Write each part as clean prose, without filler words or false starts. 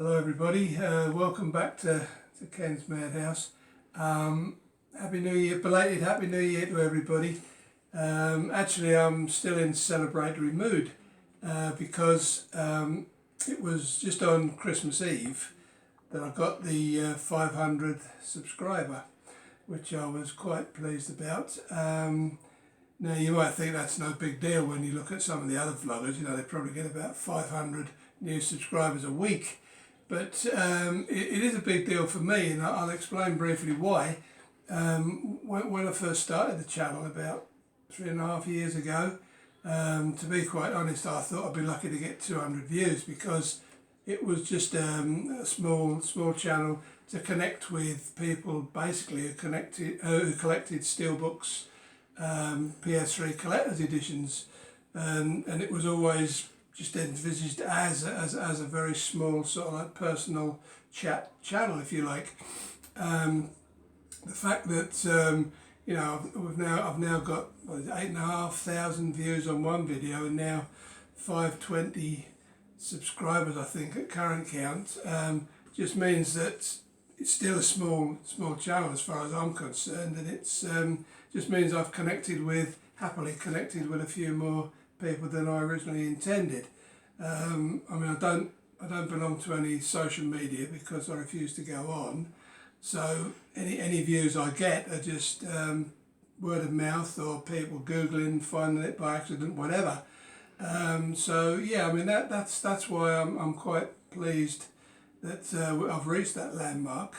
Hello everybody, welcome back to Ken's Madhouse. Happy New Year, belated Happy New Year to everybody. Actually I'm still in celebratory mood because it was just on Christmas Eve that I got the 500th subscriber, which I was quite pleased about. Now you might think that's no big deal when you look at some of the other vloggers, you know, they probably get about 500 new subscribers a week. But it is a big deal for me, and I'll explain briefly why. When I first started the channel about 3.5 years ago, to be quite honest, I thought I'd be lucky to get 200 views because it was just a small channel to connect with people basically who collected steelbooks, PS3 collector's editions, and it was always just envisaged as a very small sort of like personal chat channel, if you like. The fact that you know I've now got 8,500 views on one video and now 520 subscribers I think at current count, just means that it's still a small channel as far as I'm concerned, and it's just means I've happily connected with a few more people than I originally intended. I mean, I don't belong to any social media because I refuse to go on. So any views I get are just word of mouth or people googling, finding it by accident, whatever. So yeah, I mean that's why I'm quite pleased that I've reached that landmark.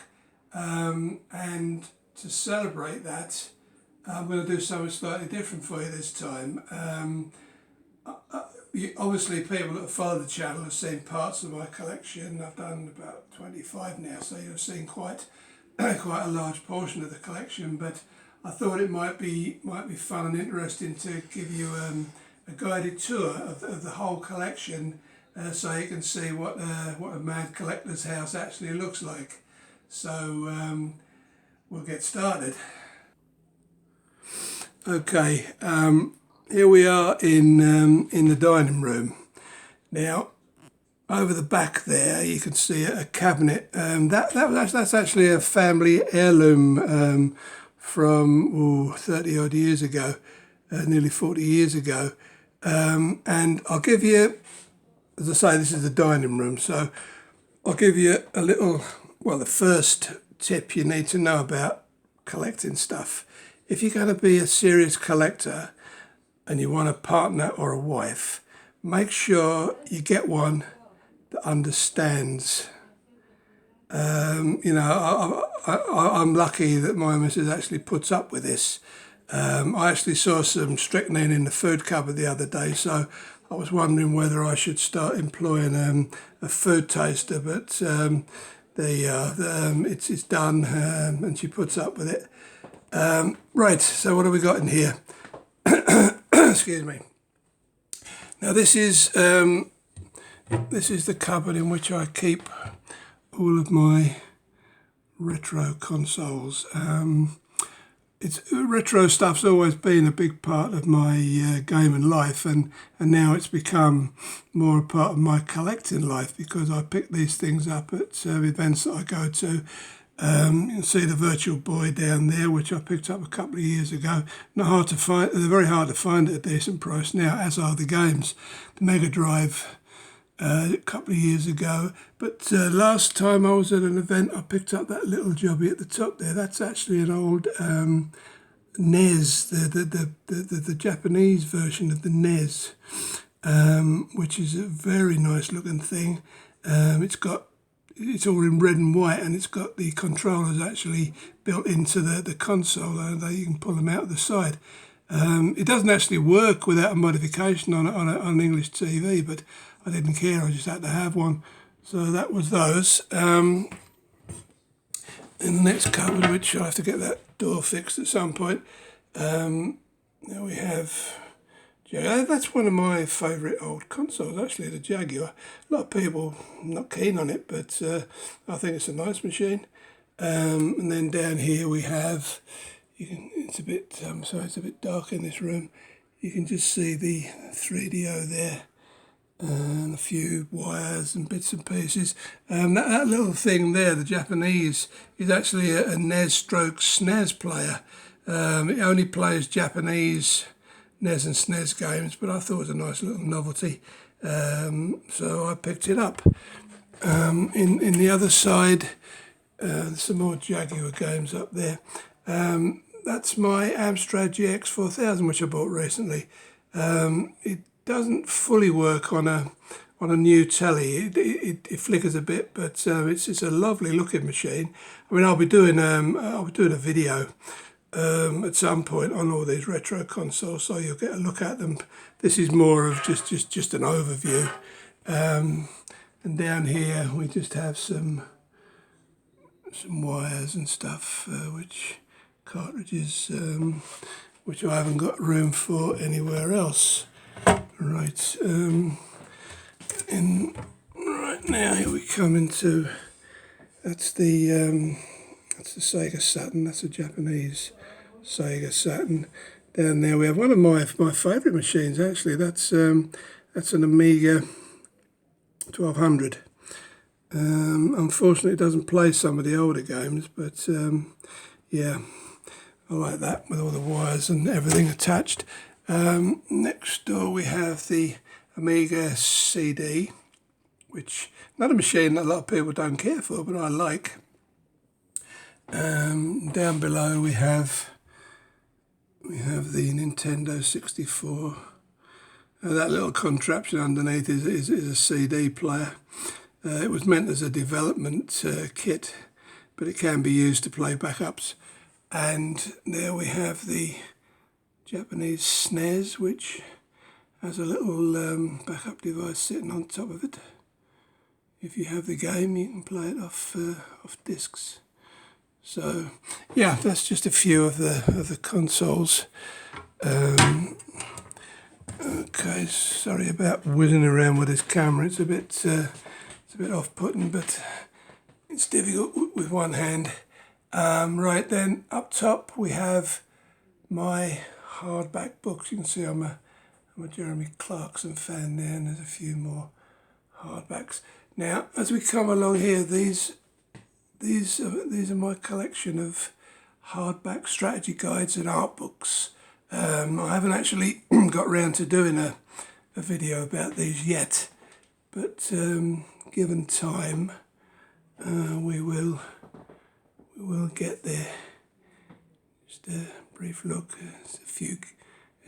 And to celebrate that, I'm going to do something slightly different for you this time. Obviously people that follow the channel have seen parts of my collection. I've done about 25 now, so you've seen quite a large portion of the collection, but I thought it might be fun and interesting to give you a guided tour of the whole collection, so you can see what a mad collector's house actually looks like. So we'll get started. Okay, here we are in the dining room. Now, over the back there, you can see a cabinet. That's actually a family heirloom from 30 odd years ago, nearly 40 years ago. And I'll give you, as I say, this is the dining room, so I'll give you a little, well, the first tip you need to know about collecting stuff. If you're going to be a serious collector and you want a partner or a wife, make sure you get one that understands. You know, I'm lucky that my missus actually puts up with this. I actually saw some strychnine in the food cupboard the other day, so I was wondering whether I should start employing a food taster, but there you are, it's done, and she puts up with it. Right, so what have we got in here? Excuse me. Now this is the cupboard in which I keep all of my retro consoles. Retro stuff's always been a big part of my gaming life, and now it's become more a part of my collecting life because I pick these things up at events that I go to. You can see the Virtual Boy down there, which I picked up a couple of years ago. Not hard to find. They're very hard to find at a decent price now, as are the games. The Mega Drive a couple of years ago. But last time I was at an event, I picked up that little jobby at the top there. That's actually an old NES, the Japanese version of the NES, which is a very nice looking thing. It's all in red and white, and it's got the controllers actually built into the console, and you can pull them out the side. It doesn't actually work without a modification on an English TV, but I didn't care, I just had to have one. So that was those. In the next cupboard, which I have to get that door fixed at some point, now we have... That's one of my favourite old consoles, actually, the Jaguar. A lot of people not keen on it, but I think it's a nice machine. And then down here we have, it's a bit, sorry, it's a bit dark in this room. You can just see the 3DO there. and a few wires and bits and pieces. That little thing there, the Japanese, is actually a NES stroke SNES player. It only plays Japanese NES and SNES games, but I thought it was a nice little novelty, so I picked it up. In the other side, some more Jaguar games up there. That's my Amstrad GX 4000, which I bought recently. It doesn't fully work on a new telly. It flickers a bit, but it's a lovely looking machine. I mean, I'll be doing a video at some point on all these retro consoles, so you'll get a look at them. This is more of just an overview. And down here we just have some wires and stuff, which cartridges, which I haven't got room for anywhere else. Right, right now here we come into, that's the Sega Saturn. That's a Japanese Sega Saturn. Down there we have one of my favourite machines actually. That's an Amiga 1200. Unfortunately, it doesn't play some of the older games, but yeah, I like that with all the wires and everything attached. Next door we have the Amiga CD, which another machine that a lot of people don't care for, but I like. Down below we have the Nintendo 64. That little contraption underneath is a CD player. It was meant as a development kit, but it can be used to play backups. And there we have the Japanese SNES, which has a little backup device sitting on top of it. If you have the game, you can play it off discs. So yeah, that's just a few of the consoles. Okay, sorry about whizzing around with this camera. It's a bit off-putting, but it's difficult with one hand. Right then, up top we have my hardback books. You can see I'm a Jeremy Clarkson fan there, and there's a few more hardbacks. Now, as we come along here, these are my collection of hardback strategy guides and art books. I haven't actually got round to doing a video about these yet, but given time, we will get there. Just a brief look. There's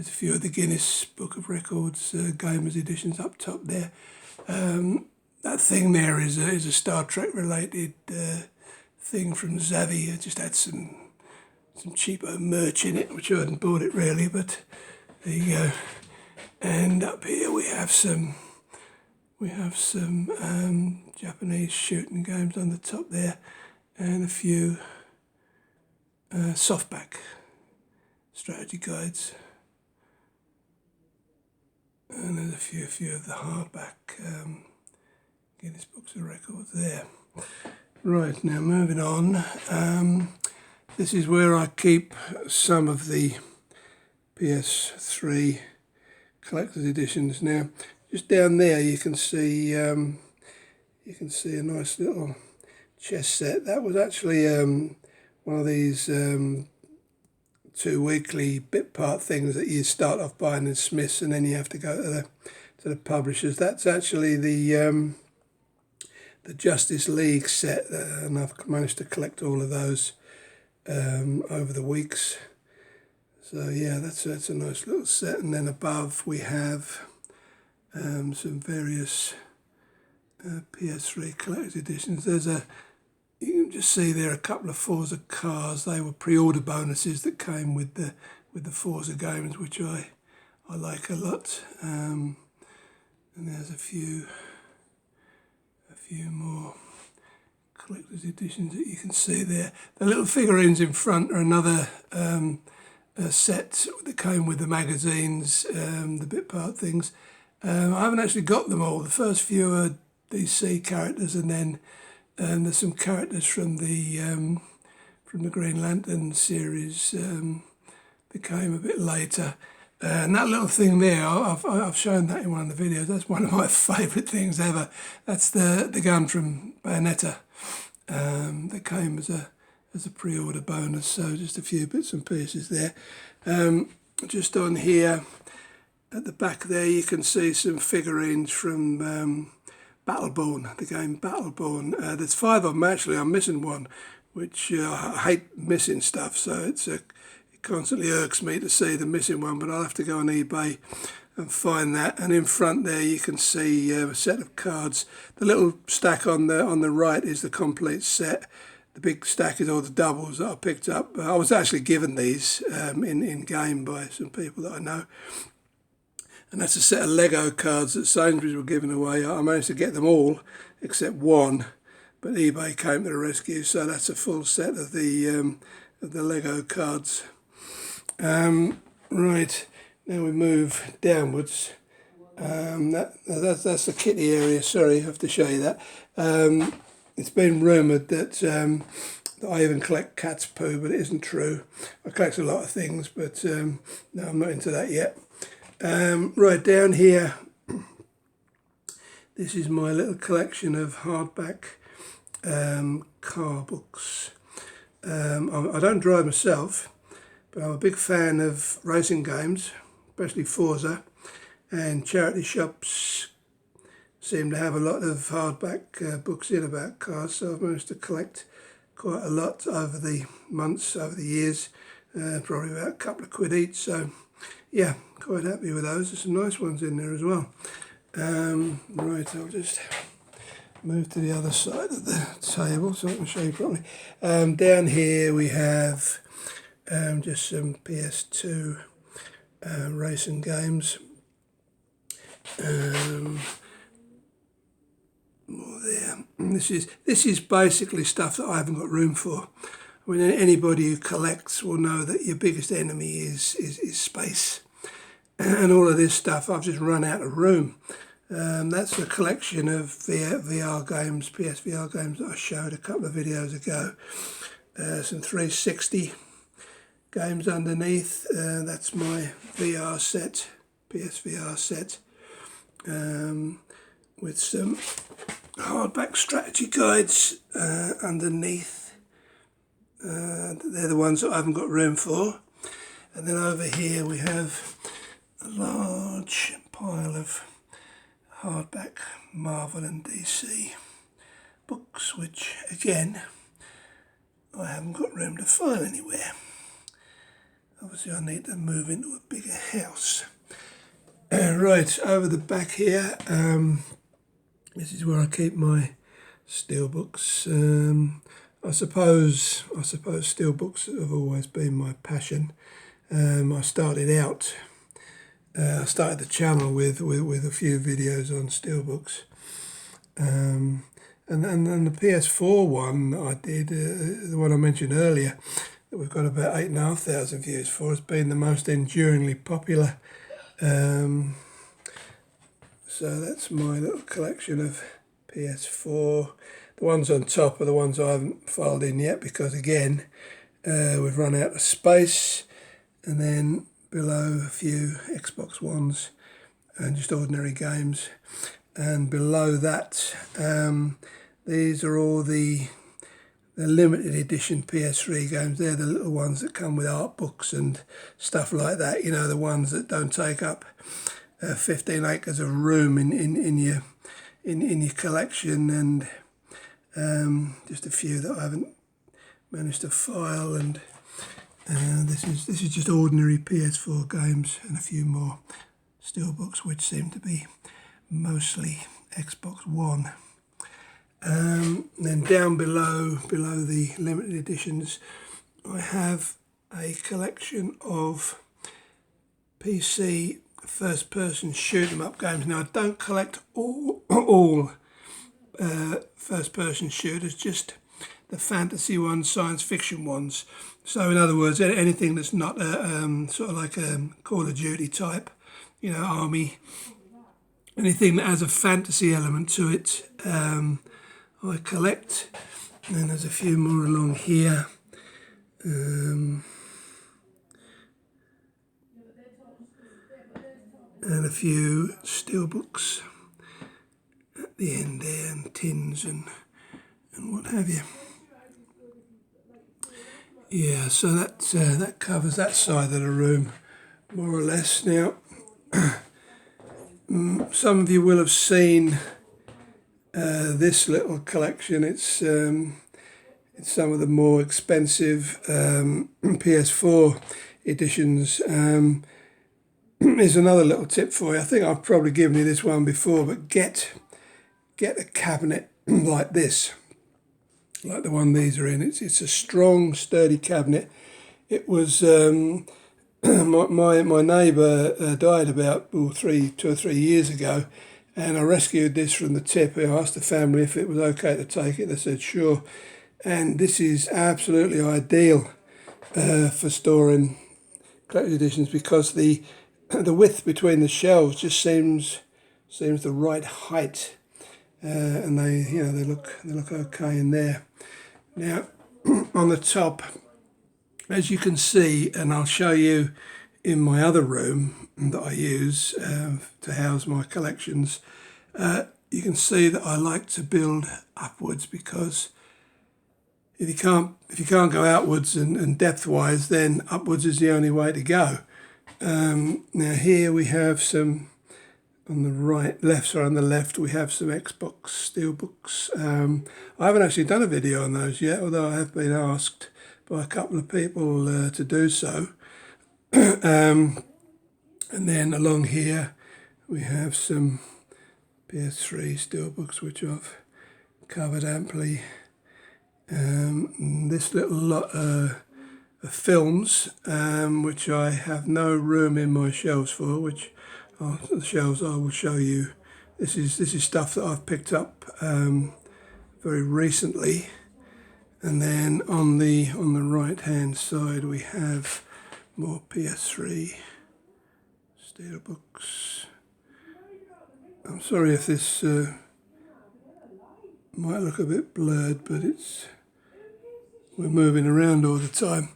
a few of the Guinness Book of Records Gamers editions up top there. That thing there is a Star Trek related thing from Zavvi. I just had some cheapo merch in it, which I hadn't bought it really, but there you go. And up here we have some Japanese shooting games on the top there, and a few softback strategy guides, and there's a few of the hardback Guinness Books of Records there. Right, now moving on. This is where I keep some of the PS3 collector's editions. Now, just down there you can see a nice little chess set. That was actually one of these 2 weekly bit part things that you start off buying in Smiths, and then you have to go to the publishers. That's actually the Justice League set, and I've managed to collect all of those over the weeks. So yeah, that's a nice little set. And then above we have some various PS3 collector's editions. You can just see there a couple of Forza cars. They were pre-order bonuses that came with the Forza games, which I like a lot. And there's a few more collector's editions that you can see there. The little figurines in front are another set that came with the magazines, the bit part things. I haven't actually got them all. The first few are DC characters, and then there's some characters from the Green Lantern series that came a bit later. And that little thing there, I've shown that in one of the videos. That's one of my favourite things ever. That's the gun from Bayonetta that came as a pre-order bonus. So just a few bits and pieces there. Just on here at the back there, you can see some figurines from Battleborn, the game Battleborn. There's 5 of them actually. I'm missing one, which I hate missing stuff. So it constantly irks me to see the missing one, but I'll have to go on eBay and find that. And in front there you can see a set of cards. The little stack on the right is the complete set. The big stack is all the doubles that I picked up. I was actually given these in game by some people that I know. And that's a set of Lego cards that Sainsbury's were giving away. I managed to get them all except one, but eBay came to the rescue. So that's a full set of the Lego cards. Right, now we move downwards. That's the kitty area. Sorry, I have to show you that. It's been rumoured that I even collect cat's poo, but it isn't true. I collect a lot of things, but no, I'm not into that yet. Right down here, this is my little collection of hardback car books. I don't drive myself, but I'm a big fan of racing games, especially Forza, and charity shops seem to have a lot of hardback books in about cars, so I've managed to collect quite a lot over the months, over the years, probably about a couple of quid each, so yeah, quite happy with those. There's some nice ones in there as well. Right, I'll just move to the other side of the table so I can show you properly. Down here we have just some PS2 racing games. More there. This is basically stuff that I haven't got room for. I mean, anybody who collects will know that your biggest enemy is space. And all of this stuff, I've just run out of room. That's a collection of VR games, PSVR games that I showed a couple of videos ago. Some 360 games underneath. That's my VR set, PSVR set, with some hardback strategy guides underneath. They're the ones that I haven't got room for. And then over here we have a large pile of hardback Marvel and DC books, which again I haven't got room to file anywhere. Obviously I need to move into a bigger house. Right, over the back here, this is where I keep my steelbooks. I suppose steelbooks have always been my passion. I started the channel with a few videos on steelbooks, and then the PS4 one I did, the one I mentioned earlier, that we've got about 8,500 views for, has been the most enduringly popular. So that's my little collection of PS4. The ones on top are the ones I haven't filed in yet because again we've run out of space. And then below a few Xbox Ones and just ordinary games. And below that, these are all the limited edition PS3 games. They're the little ones that come with art books and stuff like that. You know, the ones that don't take up 15 acres of room in your collection, and just a few that I haven't managed to file. And this is just ordinary PS4 games and a few more steelbooks, which seem to be mostly Xbox One. Then down below the limited editions, I have a collection of PC first-person shoot-'em-up games. Now I don't collect all first-person shooters, just the fantasy ones, science fiction ones. So in other words, anything that's not sort of like a Call of Duty type, you know, army, anything that has a fantasy element to it, I collect. And then there's a few more along here. and a few steelbooks at the end there, and tins and what have you. Yeah, so that covers that side of the room more or less. Now, some of you will have seen this little collection. It's some of the more expensive PS4 editions. Here's another little tip for you. I think I've probably given you this one before, but get a cabinet like this, like the one these are in. It's a strong, sturdy cabinet. It was my neighbour died about 2 or 3 years ago, and I rescued this from the tip. I asked the family if it was okay to take it. They said sure, and this is absolutely ideal for storing collector's editions, because the width between the shelves just seems the right height, and they look okay in there. Now, on the top, as you can see, and I'll show you in my other room that I use to house my collections, you can see that I like to build upwards, because if you can't go outwards and depth-wise, then upwards is the only way to go. Now here we have some, on the left we have some Xbox steelbooks. I haven't actually done a video on those yet, although I have been asked by a couple of people to do so. And then along here we have some PS3 steelbooks, which I've covered amply. This little lot of films, which I have no room in my shelves for, which the shelves I will show you. This is stuff that I've picked up very recently. And then on the right hand side we have more PS3 steelbooks. I'm sorry if this might look a bit blurred, but we're moving around all the time.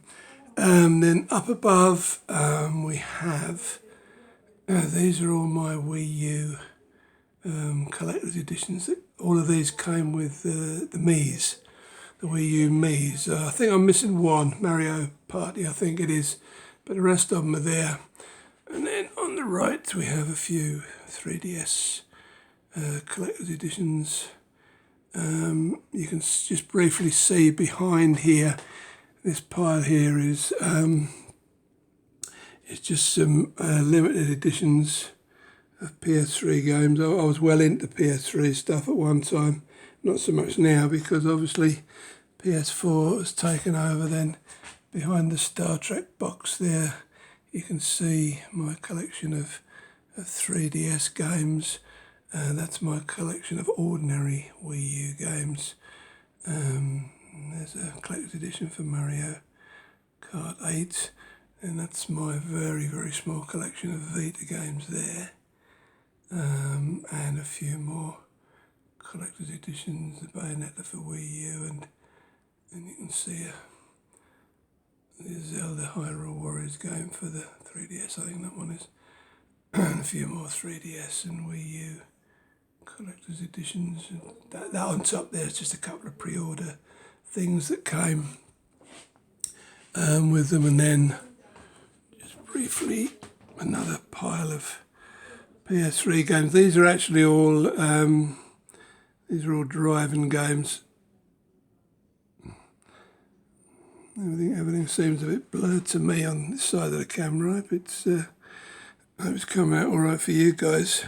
Then up above we have these are all my Wii U collector's editions. All of these came with the Mii's, the Wii U Mii's. I think I'm missing one, Mario Party I think it is, but the rest of them are there. And then on the right we have a few 3DS collector's editions. You can just briefly see behind here, this pile here is it's just some limited editions of PS3 games. I was well into PS3 stuff at one time, not so much now, because obviously PS4 has taken over. Then behind the Star Trek box there you can see my collection of 3DS games. That's my collection of ordinary Wii U games. There's a collector's edition for Mario Kart 8, and that's my very, very small collection of Vita games there. And a few more collector's editions, the Bayonetta for Wii U, and you can see the Zelda Hyrule Warriors game for the 3DS, I think that one is. And a few more 3DS and Wii U collector's editions. That on top there is just a couple of pre-order things that came with them. And then just briefly another pile of PS3 games. These are actually all driving games. Everything seems a bit blurred to me on this side of the camera. I hope it's coming out all right for you guys.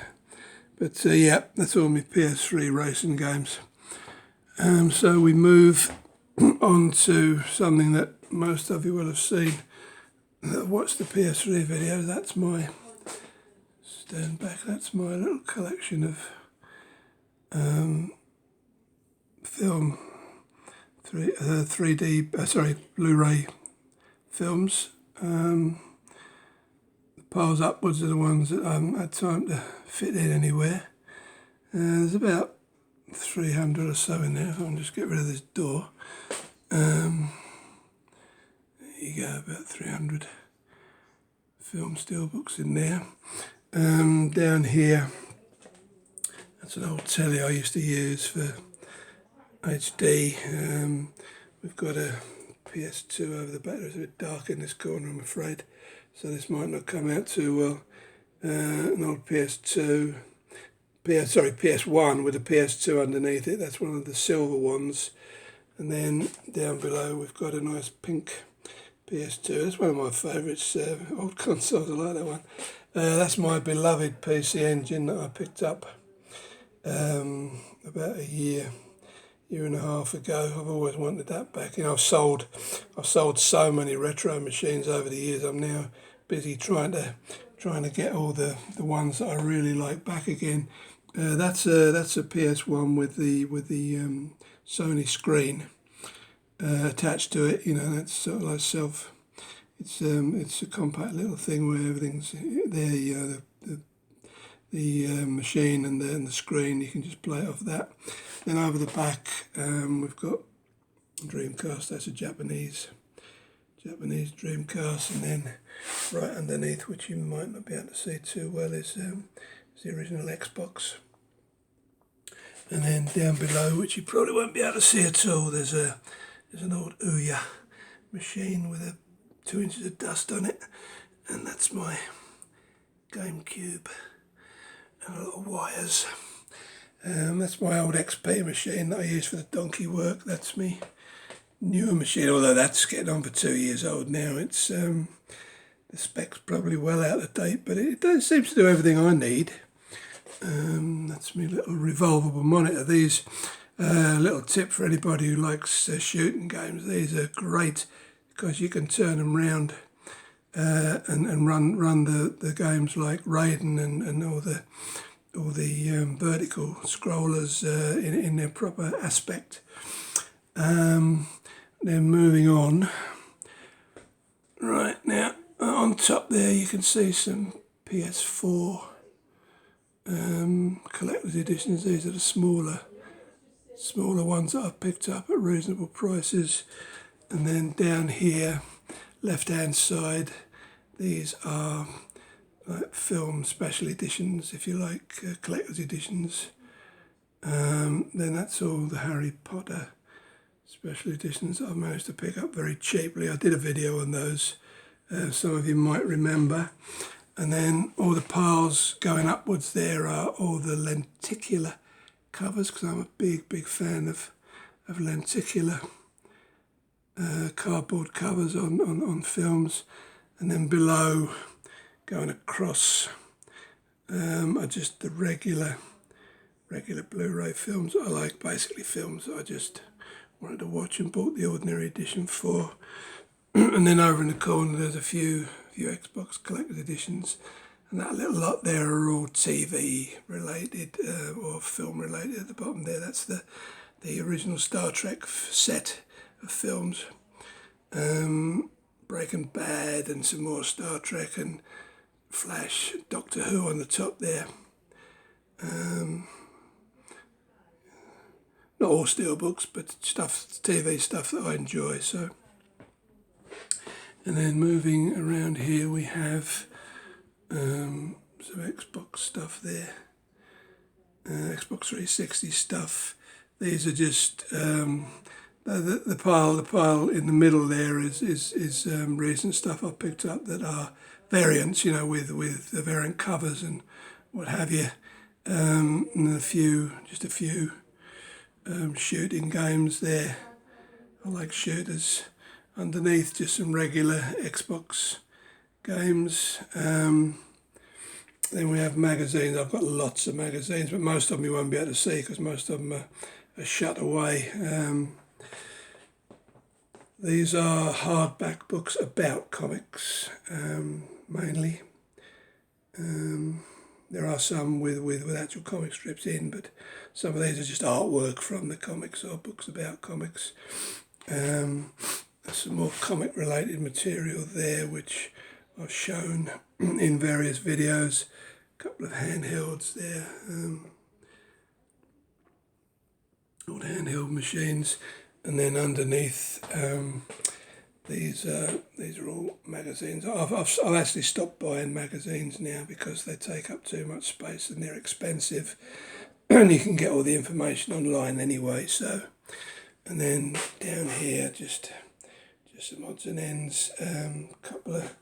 But yeah, that's all my PS3 racing games. So we move on to something that most of you will have seen that have watched the PS3 video. That's my, stand back, that's my little collection of film, 3D, Blu-ray films. The piles upwards are the ones that I haven't had time to fit in anywhere. There's about 300 or so in there, if I can just get rid of this door. There you go, about 300 film steelbooks in there. Down here, that's an old telly I used to use for HD. We've got a PS2 over the back. It's a bit dark in this corner, I'm afraid, so this might not come out too well. An old PS1 with a PS2 underneath it. That's one of the silver ones. And then down below we've got a nice pink PS2. That's one of my favourites, old consoles. I like that one. That's my beloved PC Engine that I picked up about a year and a half ago. I've always wanted that back. I've sold so many retro machines over the years. I'm now busy trying to get all the ones that I really like back again. That's a PS1 with the Sony screen attached to it. That's sort of like it's a compact little thing where everything's there. The machine and the screen, you can just play it off that. Then over the back we've got Dreamcast. That's a Japanese Dreamcast, and then right underneath, which you might not be able to see too well, is the original Xbox. And then down below, which you probably won't be able to see at all, there's an old Ouya machine with 2 inches of dust on it, and that's my GameCube and a lot of wires. That's my old XP machine that I use for the donkey work. That's me newer machine, although that's getting on for 2 years old now. It's the spec's probably well out of date, but it does seem to do everything I need. That's my little revolvable monitor. These little tip for anybody who likes shooting games. These are great because you can turn them round and run the games like Raiden and all the vertical scrollers in their proper aspect. Then moving on. Right now, on top there you can see some PS4 collector's editions. These are the smaller ones that I've picked up at reasonable prices. And then down here, left hand side, these are like film special editions, if you like, collector's editions. Then that's all the Harry Potter special editions that I've managed to pick up very cheaply. I did a video on those, some of you might remember. And then all the piles going upwards there are all the lenticular covers, because I'm a big fan of lenticular cardboard covers on films. And then below, going across, are just the regular Blu-ray films. I like basically films that I just wanted to watch and bought the ordinary edition for. And then over in the corner there's a few Xbox collector's editions, and that little lot there are all TV related or film related at the bottom there. That's the original Star Trek set of films, Breaking Bad and some more Star Trek and Flash, Doctor Who on the top there. Not all steelbooks, but TV stuff that I enjoy. So, and then moving around here, we have some Xbox stuff there, Xbox 360 stuff. These are just the pile in the middle there is recent stuff I picked up that are variants, with the variant covers and what have you, and a few shooting games there. I like shooters. Underneath, just some regular Xbox games. Then we have magazines. I've got lots of magazines, but most of them you won't be able to see because most of them are shut away. These are hardback books about comics, mainly. There are some with actual comic strips in, but some of these are just artwork from the comics or books about comics. There's some more comic related material there which I've shown in various videos. A couple of handhelds there, old handheld machines. And then underneath these are all magazines. I've actually stopped buying magazines now because they take up too much space and they're expensive, and you can get all the information online anyway. So, and then down here just some odds and ends, couple of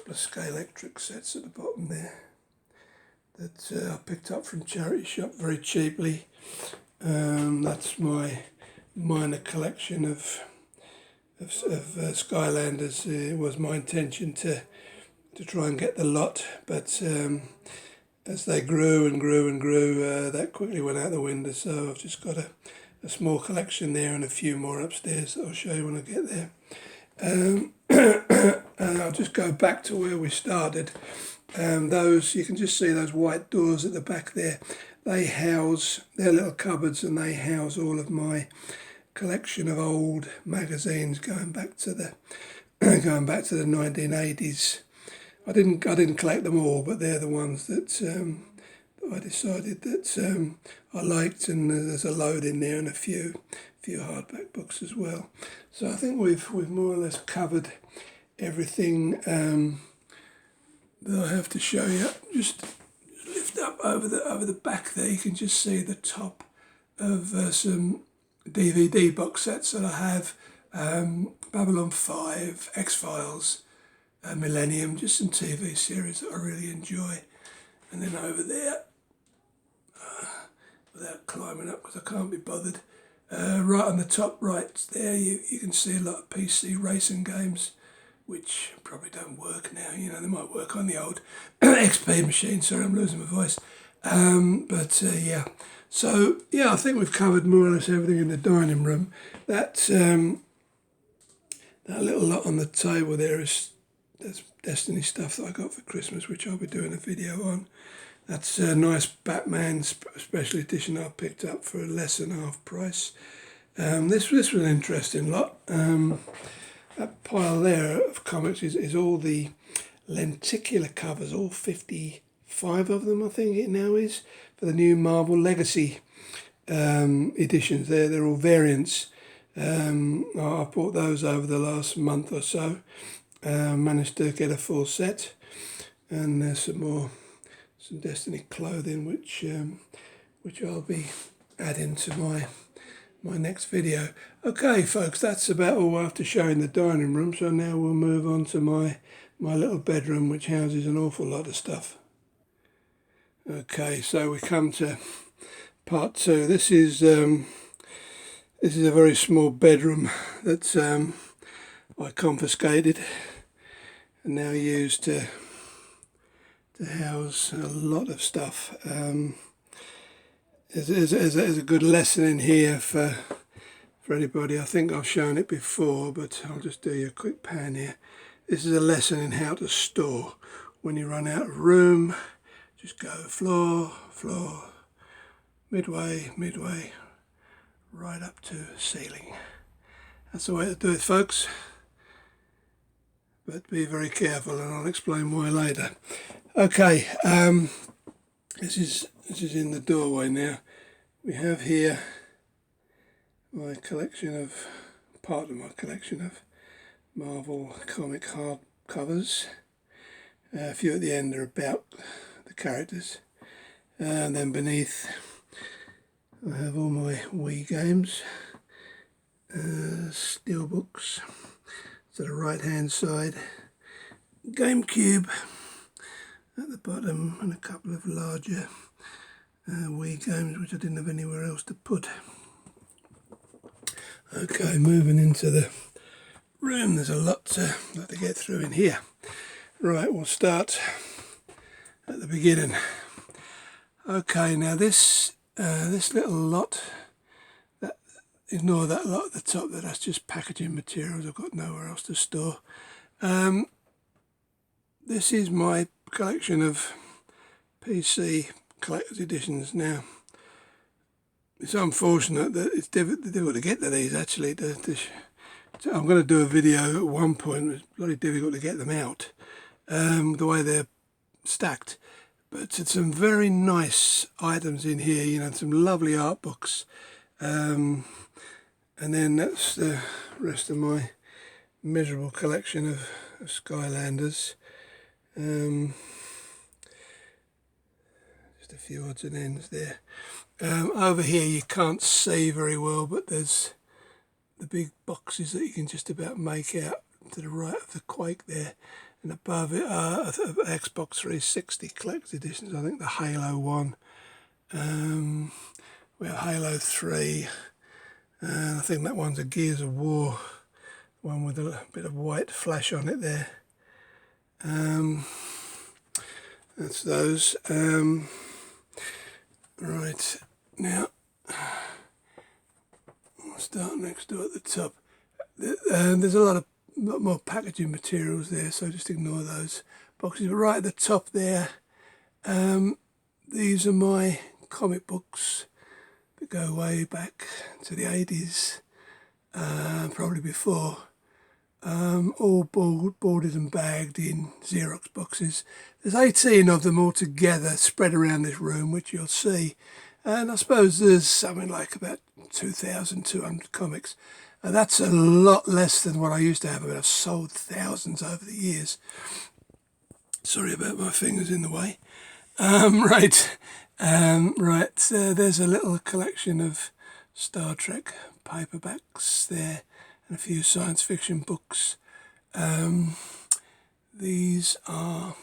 Scalextric sets at the bottom there that I picked up from charity shop very cheaply. That's my minor collection of Skylanders. It was my intention to try and get the lot, but as they grew and grew and grew, that quickly went out the window. So I've just got a small collection there and a few more upstairs that I'll show you when I get there. And I'll just go back to where we started. Those, you can just see those white doors at the back there. They're little cupboards, and they house all of my collection of old magazines going back to the 1980s. I didn't collect them all, but they're the ones that I decided that I liked, and there's a load in there and a few hardback books as well. So I think we've more or less covered everything that I have to show you. Just lift up over the back there. You can just see the top of some DVD box sets that I have. Babylon 5, X-Files, Millennium, just some TV series that I really enjoy. And then over there, without climbing up because I can't be bothered, right on the top right there, you can see a lot of PC racing games, which probably don't work now. You know, they might work on the old XP machine. Sorry, I'm losing my voice. Yeah. So, yeah, I think we've covered more or less everything in the dining room. That little lot on the table there's Destiny stuff that I got for Christmas, which I'll be doing a video on. That's a nice Batman special edition I picked up for less than half price. This was an interesting lot. That pile there of comics is all the lenticular covers, all 55 of them I think it now is, for the new Marvel Legacy editions. They're all variants. I bought those over the last month or so. Managed to get a full set, and there's some Destiny clothing which I'll be adding to my next video. Okay folks, that's about all I have to show in the dining room, so now we'll move on to my little bedroom, which houses an awful lot of stuff. Okay, so we come to part two. This is a very small bedroom that I confiscated and now used to house a lot of stuff. There's a good lesson in here for anybody. I think I've shown it before, but I'll just do you a quick pan here. This is a lesson in how to store. When you run out of room, just go floor, midway, right up to ceiling. That's the way to do it, folks. But be very careful, and I'll explain why later. Okay, this is in the doorway now. We have here my collection of, part of my collection of Marvel comic hard covers. A few at the end are about the characters. And then beneath I have all my Wii games, steelbooks to the right hand side, GameCube at the bottom, and a couple of larger Wii games which I didn't have anywhere else to put. Okay, moving into the room, there's a lot to get through in here. Right, we'll start at the beginning. Okay, now this little lot, ignore that lot at the top there, that's just packaging materials. I've got nowhere else to store. This is my collection of PC collector's editions. Now, it's unfortunate that it's difficult to get to these actually. I'm going to do a video at one point. It's bloody difficult to get them out, the way they're stacked. But it's some very nice items in here, you know, some lovely art books. And then that's the rest of my miserable collection of Skylanders. Just a few odds and ends there. Over here you can't see very well, but there's the big boxes that you can just about make out to the right of the Quake there, and above it are Xbox 360 collector's editions. I think the Halo one, we have Halo 3, and I think that one's a Gears of War one with a bit of white flash on it there. That's those. Right, now we'll start next door at the top. There's a lot more packaging materials there, so just ignore those boxes. But right at the top there, these are my comic books that go way back to the 80s, probably before. All boarded and bagged in Xerox boxes. There's 18 of them all together spread around this room, which you'll see. And I suppose there's something like about 2,200 comics. That's a lot less than what I used to have. I mean, I've sold thousands over the years. Sorry about my fingers in the way. Right, there's a little collection of Star Trek paperbacks there, and a few science fiction books. These are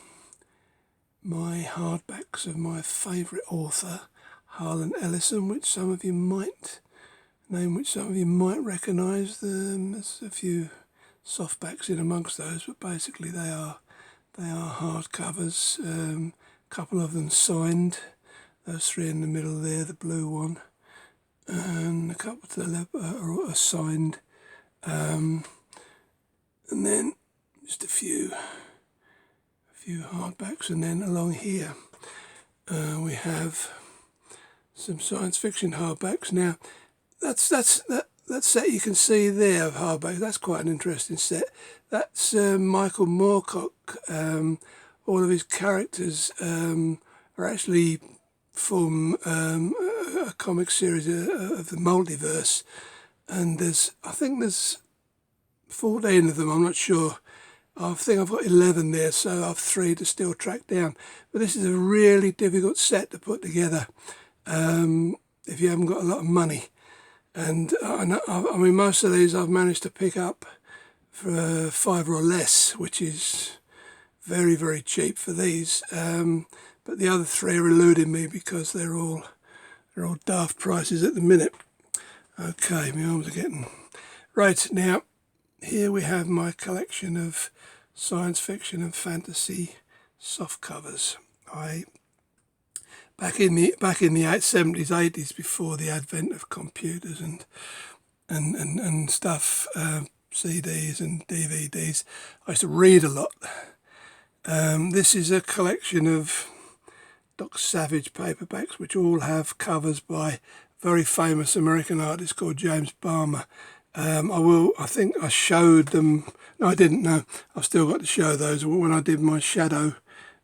my hardbacks of my favourite author, Harlan Ellison, which some of you might recognise. There's a few softbacks in amongst those, but basically they are hardcovers. A couple of them signed. Those three in the middle there, the blue one, and a couple to the left are signed. And then just a few hardbacks, and then along here we have some science fiction hardbacks. Now that set you can see there of hardbacks, that's quite an interesting set. That's Michael Moorcock. All of his characters are actually from a comic series of the multiverse, and I think there's 14 of them, I'm not sure. I think I've got 11 there, so I've 3 to still track down. But this is a really difficult set to put together if you haven't got a lot of money. And I mean, most of these I've managed to pick up for $5 or less, which is very, very cheap for these. But the other 3 are eluding me because they're all daft prices at the minute. Okay, my arms are getting... Right, now, here we have my collection of science fiction and fantasy soft covers. Back in the 70s, 80s, before the advent of computers and stuff, CDs and DVDs, I used to read a lot. This is a collection of Doc Savage paperbacks, which all have covers by a very famous American artist called James Balmer. I think I showed them. No, I didn't. No, I've still got to show those when I did my shadow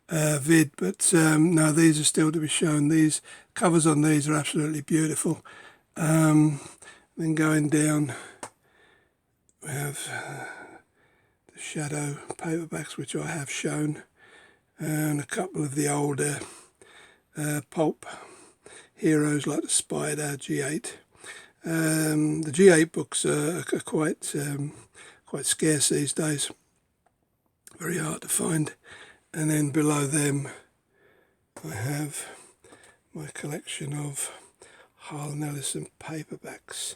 vid. But no, these are still to be shown. These covers on these are absolutely beautiful. Then going down, we have the shadow paperbacks, which I have shown, and a couple of the older pulp heroes like the Spider G8. The G8 books are quite scarce these days, very hard to find. And then below them I have my collection of Harlan Ellison paperbacks.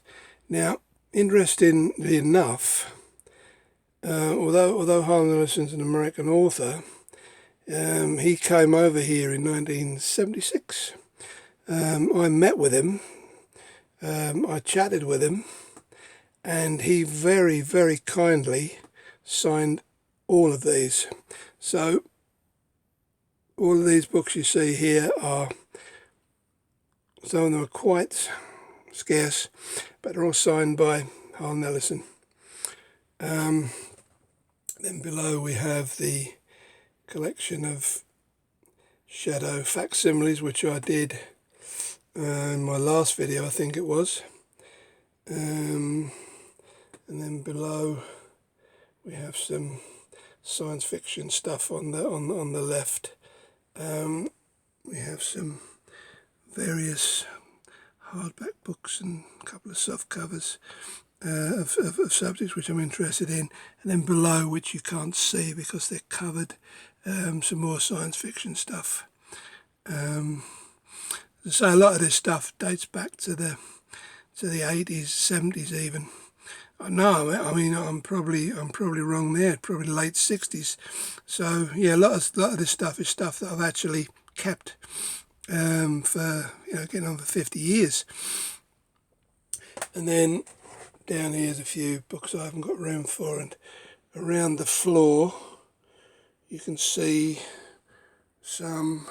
Now, interestingly enough, although Harlan Ellison's an American author, he came over here in 1976. I met with him. I chatted with him, and he very, very kindly signed all of these. So all of these books you see here some of them are quite scarce, but they're all signed by Harlan Ellison. Then below we have the collection of shadow facsimiles, which I did in my last video, I think it was. And then below we have some science fiction stuff on the left. We have some various hardback books and a couple of soft covers of subjects which I'm interested in, and then below, which you can't see because they're covered, some more science fiction stuff. So a lot of this stuff dates back to the 80s, 70s even. No, I mean I'm probably wrong there. Probably late 60s. So yeah, a lot of this stuff is stuff that I've actually kept for getting on for 50 years. And then down here's a few books I haven't got room for, and around the floor you can see some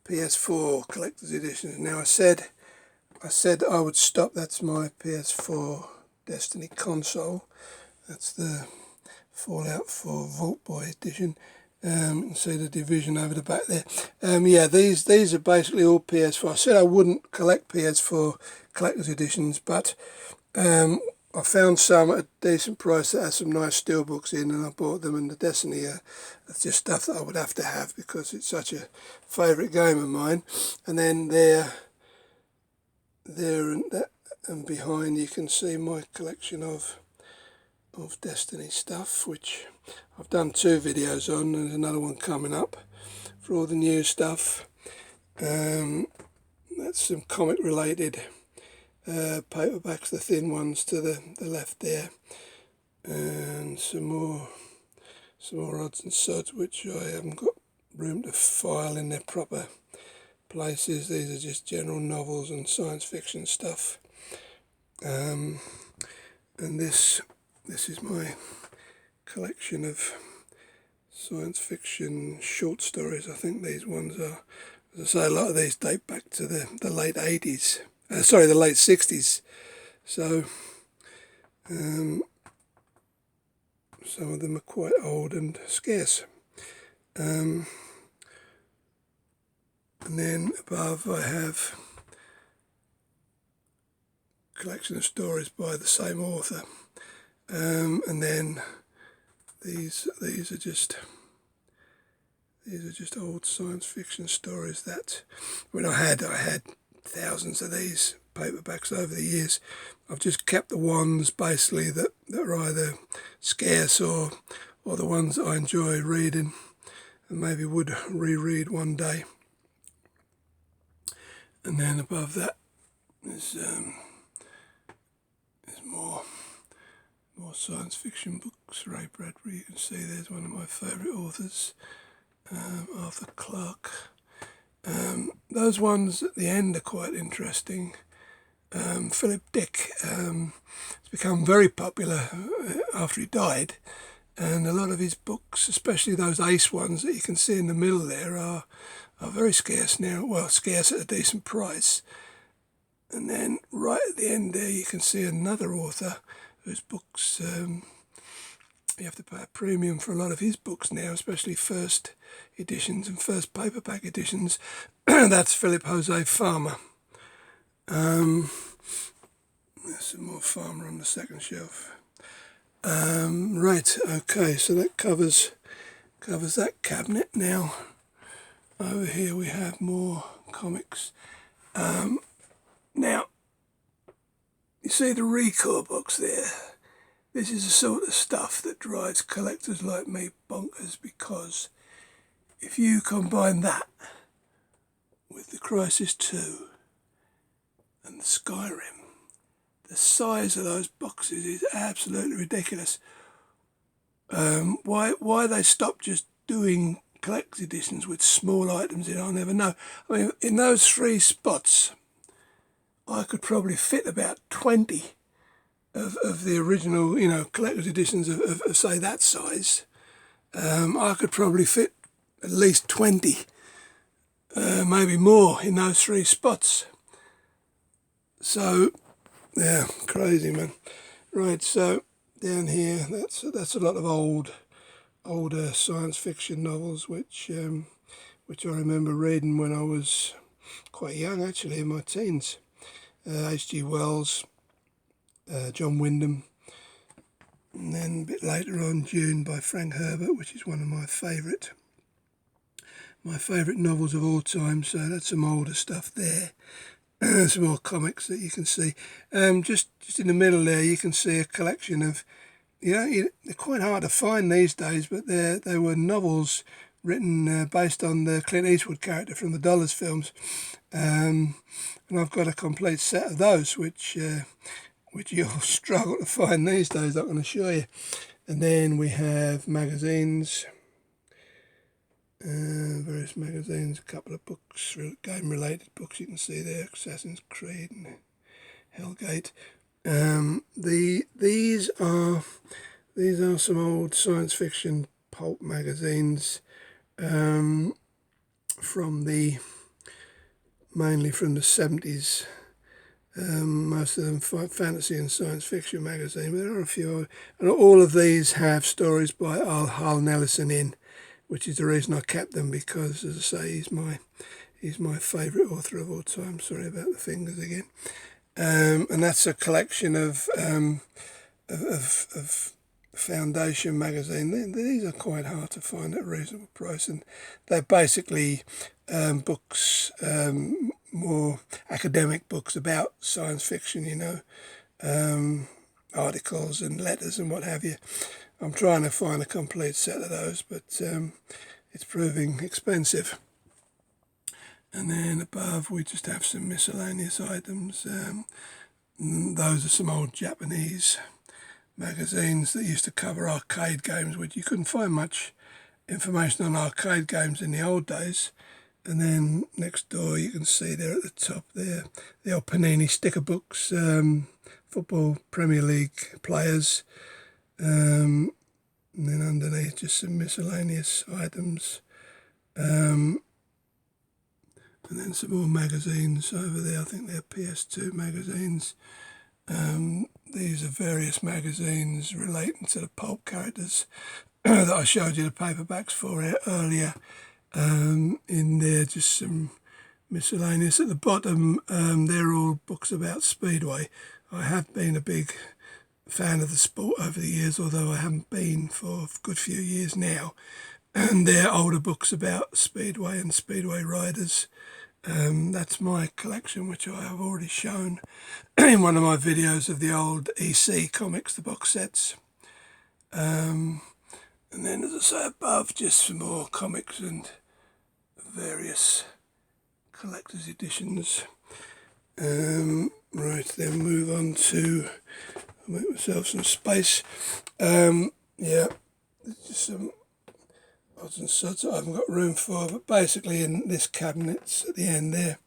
PS4 collector's editions. Now I said I would stop. That's my PS4 Destiny console. That's the Fallout 4 Vault Boy edition. You can see the division over the back there. Yeah, these are basically all PS4. I said I wouldn't collect PS4 collector's editions, but I found some at a decent price that had some nice steelbooks in, and I bought them. And the Destiny are just stuff that I would have to have because it's such a favourite game of mine. And then there and behind you can see my collection of Destiny stuff, which I've done 2 videos on, and there's another one coming up for all the new stuff. That's some comic related paperbacks, the thin ones to the left there, and some more odds and sods which I haven't got room to file in their proper places. These are just general novels and science fiction stuff. And this is my collection of science fiction short stories. I think these ones are, as I say, a lot of these date back to the late 80s. The late 60s. So some of them are quite old and scarce. And then above I have a collection of stories by the same author. And then these are just old science fiction stories that I had thousands of these paperbacks over the years. I've just kept the ones basically that are either scarce or the ones that I enjoy reading and maybe would reread one day. And then above that is more science fiction books. Ray Bradbury, you can see there's one of my favourite authors, Arthur Clarke. Those ones at the end are quite interesting. Philip Dick has become very popular after he died, and a lot of his books, especially those ace ones that you can see in the middle there, are very scarce now. Well, scarce at a decent price. And then right at the end there you can see another author whose books, you have to pay a premium for a lot of his books now, especially first editions and first paperback editions. That's Philip Jose Farmer. There's some more Farmer on the second shelf. Right, okay, so that covers that cabinet. Now over here we have more comics. Now, you see the Recore box there? This is the sort of stuff that drives collectors like me bonkers, because if you combine that with the Crisis 2 and the Skyrim, the size of those boxes is absolutely ridiculous. Why they stopped just doing collector's editions with small items in, I'll never know. I mean, in those 3 spots, I could probably fit about 20 of the original, collector's editions of say that size. I could probably fit at least 20, maybe more, in those 3 spots. So, yeah, crazy, man. Right, so down here, that's a lot of older science fiction novels, which I remember reading when I was quite young, actually, in my teens. H.G. Wells, John Wyndham, And then a bit later on, Dune by Frank Herbert, which is one of my favourite novels of all time. So that's some older stuff there. Some more comics that you can see. Just in the middle there, you can see a collection of, they're quite hard to find these days, but they were novels written based on the Clint Eastwood character from the Dollars films. And I've got a complete set of those, which you'll struggle to find these days, I can assure you. And then we have magazines, various magazines, a couple of books, game-related books you can see there, Assassin's Creed and Hellgate. These are some old science fiction pulp magazines mainly from the 70s. Most of them fantasy and science fiction magazine, but there are a few, and all of these have stories by Hal Nelson in, which is the reason I kept them, because, as I say, he's my favourite author of all time. Sorry about the fingers again. And that's a collection of Foundation magazine. These are quite hard to find at a reasonable price, and they're basically books, more academic books about science fiction, articles and letters and what have you. I'm trying to find a complete set of those, but it's proving expensive. And then above we just have some miscellaneous items. Those are some old Japanese magazines that used to cover arcade games, which you couldn't find much information on arcade games in the old days. And then next door you can see there at the top there the old Panini sticker books, football Premier League players, and then underneath just some miscellaneous items, and then some more magazines over there. I think they're PS2 magazines. These are various magazines relating to the pulp characters that I showed you the paperbacks for earlier. In there, just some miscellaneous. At the bottom, they're all books about Speedway. I have been a big fan of the sport over the years, although I haven't been for a good few years now. And they're older books about Speedway and Speedway riders. That's my collection, which I have already shown in one of my videos of the old EC comics, the box sets. And then, as I say, above, just some more comics and various collector's editions. Right, then move on to, I'll make myself some space. Just some odds and sods I haven't got room for, but basically in this cabinet at the end there,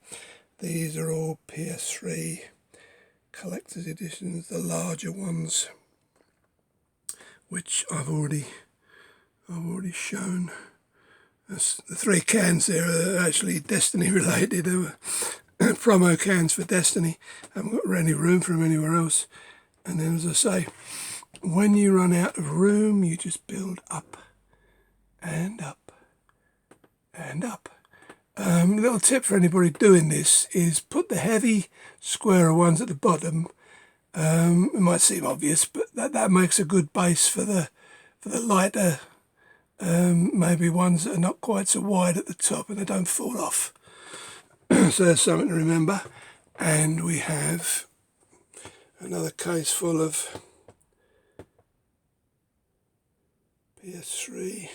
these are all PS3 collector's editions, the larger ones, which I've already shown. The 3 cans there are actually Destiny related. They were promo cans for Destiny. I haven't got any room for them anywhere else. And then, as I say, when you run out of room, you just build up and up and up. A little tip for anybody doing this is put the heavy squarer ones at the bottom. It might seem obvious, but that makes a good base for the lighter, maybe ones that are not quite so wide at the top and they don't fall off. So there's something to remember. And we have another case full of PS3.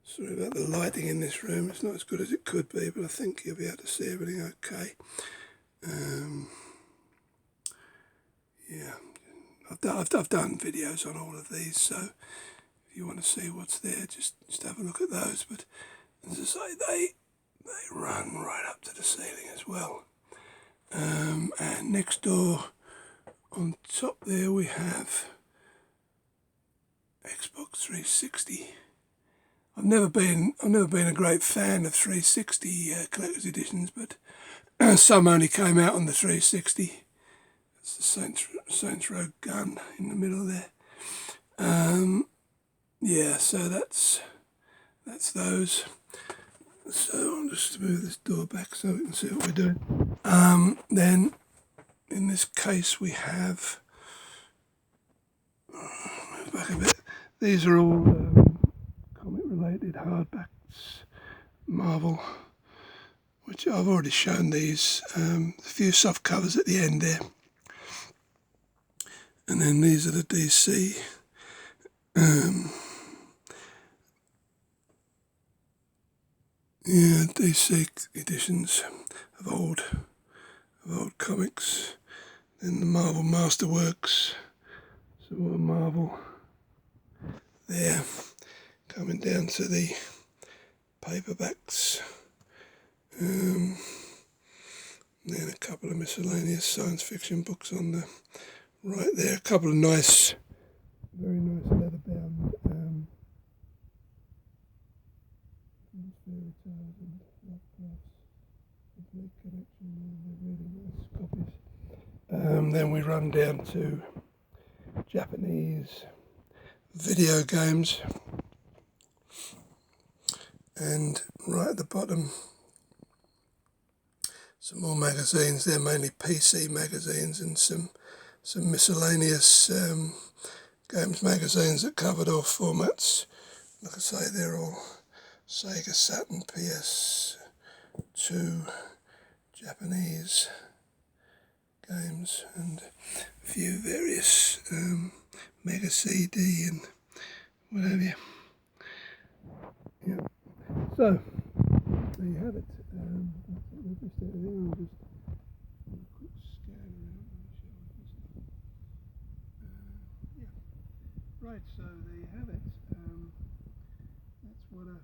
Sorry about the lighting in this room. It's not as good as it could be, but I think you'll be able to see everything okay. I've done videos on all of these, so if you want to see what's there, just have a look at those. But as I say, they run right up to the ceiling as well. And next door, on top there, we have Xbox 360. I've never been a great fan of 360 collector's editions, but some only came out on the 360. It's the Saints Row gun in the middle there. So that's those. So I'll just move this door back so we can see what we're doing. Then in this case we have, back a bit, these are all comic related hardbacks, Marvel, which I've already shown these, a few soft covers at the end there. And then these are the DC DC editions of old comics. Then the Marvel Masterworks, some more Marvel there, coming down to the paperbacks. Then a couple of miscellaneous science fiction books on the right there. A couple of nice, very nice leather-bound fairy tales and Lovecraft's complete collection. They're really nice copies. Then we run down to Japanese video games, and right at the bottom some more magazines. They're mainly PC magazines and some miscellaneous games magazines that covered all formats. Like I say, they're all Sega, Saturn, PS2, Japanese games, and a few various Mega CD and what have you. Yeah. So there you have it. I'll just do a quick scan around and show it. Yeah. Right. So there you have it. That's what a